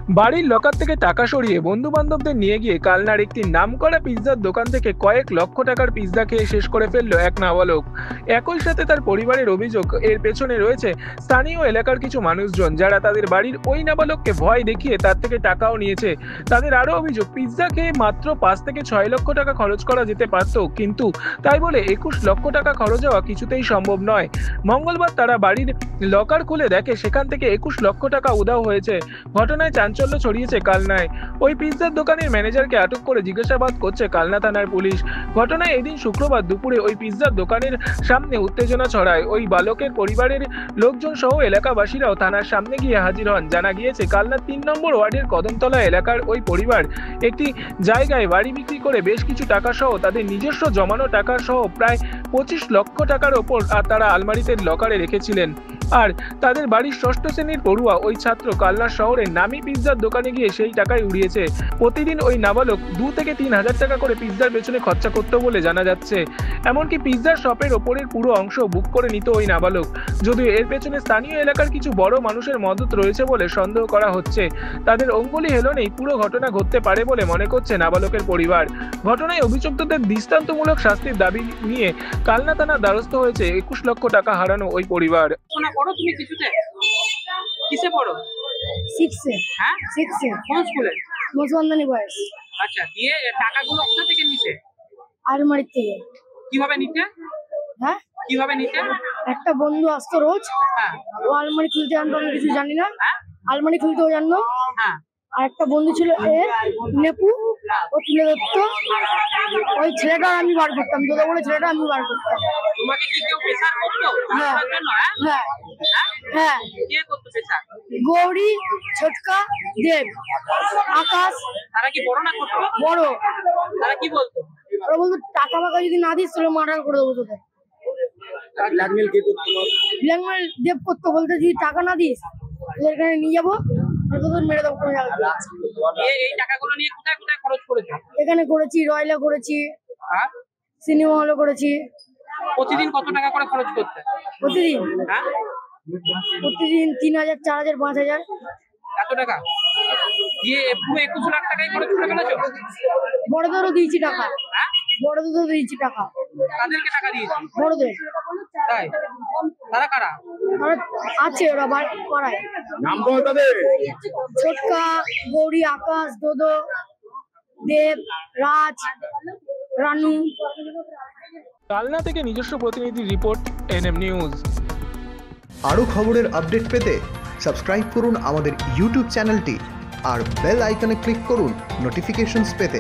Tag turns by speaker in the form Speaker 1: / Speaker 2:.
Speaker 1: বাড়ির লকার থেকে টাকা সরিয়ে বন্ধু বান্ধবদের নিয়ে গিয়ে কালনার একটি নামকরা পিৎজার দোকান থেকে কয়েক লক্ষ টাকার পিৎজা খেয়ে শেষ করে ফেললো এক নাবালক। একই সাথে তার পরিবারের অভিযোগ, এর পেছনে রয়েছে স্থানীয় এলাকার কিছু মানুষজন, যারা তাদের বাড়ির ওই নাবালককে ভয় দেখিয়ে তার থেকে টাকাও নিয়েছে। তাদের আরও অভিযোগ, পিৎজা খেয়ে মাত্র 5 থেকে 6 লক্ষ টাকা খরচ করা যেতে পারত, কিন্তু তাই বলে 21 লক্ষ টাকা খরচ হওয়া কিছুতেই সম্ভব নয়। মঙ্গলবার তারা বাড়ির লকার খুলে দেখে সেখান থেকে 21 লক্ষ টাকা উধাও হয়েছে। ঘটনায় চাঞ্চল্য ছড়িয়েছে কালনায়। ওই পিৎজার দোকানের ম্যানেজারকে আটক করে জিজ্ঞাসাবাদ করছে কালনা থানার পুলিশ। ঘটনায় এদিন শুক্রবার দুপুরে ওই পিৎজার দোকানের সামনে উত্তেজনা ছড়ায়। ওই বালকের পরিবারের লোকজন সহ এলাকাবাসীরাও থানার সামনে গিয়ে হাজির হন। জানা গিয়েছে, কালনার 3 নম্বর ওয়ার্ডের কদমতলা এলাকার ওই পরিবার একটি জায়গায় বাড়ি বিক্রি করে বেশ কিছু টাকা সহ তাদের নিজস্ব জমানো টাকা সহ প্রায় 25 লক্ষ টাকার ওপর তারা আলমারিতে লকারে রেখেছিলেন। আর তাদের বাড়ির 6ষ্ঠ শ্রেণীর পড়ুয়া ওই ছাত্র কালনা শহরের নামি পিৎজার দোকানে গিয়ে সেই টাকাই উড়িয়েছে। প্রতিদিন ওই নাবালক 2 থেকে 3 হাজার টাকা করে পিৎজার পেছনে খরচা করতো বলে জানা যাচ্ছে। এমনকি পিৎজার শপের ওপরের পুরো অংশ বুক করে নিত ওই নাবালক। যদিও এর পেছনে স্থানীয় এলাকার কিছু বড় মানুষের মদত রয়েছে বলে সন্দেহ করা হচ্ছে। তাদের অঙ্গুলি হেলনেই পুরো ঘটনা ঘটতে পারে বলে মনে করছে নাবালকের পরিবার। ঘটনায় অভিযুক্তদের দৃষ্টান্তমূলক শাস্তির দাবি নিয়ে কালনা থানার দ্বারস্থ হয়েছে 21 লক্ষ টাকা হারানো ওই পরিবার।
Speaker 2: পড়ো তুমি কিছুতে? কিসে পড়ো?
Speaker 3: 6
Speaker 2: হ্যাঁ
Speaker 3: 6
Speaker 2: কোন স্কুলে?
Speaker 3: মুসলমানি বয়স
Speaker 2: আচ্ছা, দিয়ে টাকাগুলো কোথা থেকে নিতে?
Speaker 3: আলমারি থেকে।
Speaker 2: কিভাবে নিতে?
Speaker 3: হ্যাঁ,
Speaker 2: কিভাবে নিতে?
Speaker 3: একটা বন্ধু আসতো রোজ,
Speaker 2: হ্যাঁ
Speaker 3: ও আলমারি খুলতে জানতো, আমি কিছু জানি না।
Speaker 2: হ্যাঁ
Speaker 3: আলমারি খুলতেও জানতো।
Speaker 2: হ্যাঁ
Speaker 3: আর একটা বন্ধু ছিল নেপু, ও তুলে ধরতো। ওই ছেলেটা আমি বার করতাম, তোদের বলে ছেলেটা আমি বার করতাম।
Speaker 2: তোমাকে কি কেউ প্রেসার করতো
Speaker 3: হ্যাঁ।
Speaker 2: টাকার জন্য? হ্যাঁ
Speaker 3: হ্যাঁ হ্যাঁ,
Speaker 2: কে করতো প্রেসার?
Speaker 3: গৌরী, ছোটকা, দেব, আকাশ।
Speaker 2: তারা কি বড় না ছোট?
Speaker 3: বড়।
Speaker 2: তারা কি বলতো?
Speaker 3: ওরা বলতো টাকা ফাকা যদি না দিস তাহলে মার্ডার করে দেবো তোদের।
Speaker 2: ব্ল্যাকমেল কে করতো?
Speaker 3: ব্ল্যাকমেল দেব করতো, বলতে যদি টাকা না দিস তোদের এখানে নিয়ে যাবো, তোদের মেরে দেবো কোনো জায়গায়।
Speaker 2: এই টাকাগুলো নিয়ে কোথায় কোথায় খরচ করেছো?
Speaker 3: এখানে করেছি, রয়্যালে করেছি,
Speaker 2: হ্যাঁ
Speaker 3: সিনেমা হলে করেছি।
Speaker 2: প্রতিদিন কত টাকা করে খরচ করতে?
Speaker 3: প্রতিদিন
Speaker 2: হ্যাঁ
Speaker 3: প্রতিদিন 3,000, 4,000, 5,000।
Speaker 2: এত টাকা দিয়ে পুরো 21 লাখ টাকাই খরচ করে ফেলেছো?
Speaker 3: বড়দেরও দিয়েছি টাকা,
Speaker 2: হ্যাঁ
Speaker 3: বড়দেরও দিয়েছি টাকা।
Speaker 2: কাদেরকে টাকা দিয়েছো?
Speaker 3: বড়দের
Speaker 2: তাই? তারা কারা?
Speaker 3: আর আছে, ওরা পাড়ায়।
Speaker 4: নাম বল তাদের।
Speaker 3: ছোটকা, গৌরী, আকাশ, দোদো, দেব, রাজ, রানু।
Speaker 1: কালনা থেকে নিজস্ব প্রতিনিধি রিপোর্ট, এনএম নিউজ।
Speaker 5: আরও খবরের আপডেট পেতে সাবস্ক্রাইব করুন আমাদের ইউটিউব চ্যানেলটি আর বেল আইকনে ক্লিক করুন নোটিফিকেশনস পেতে।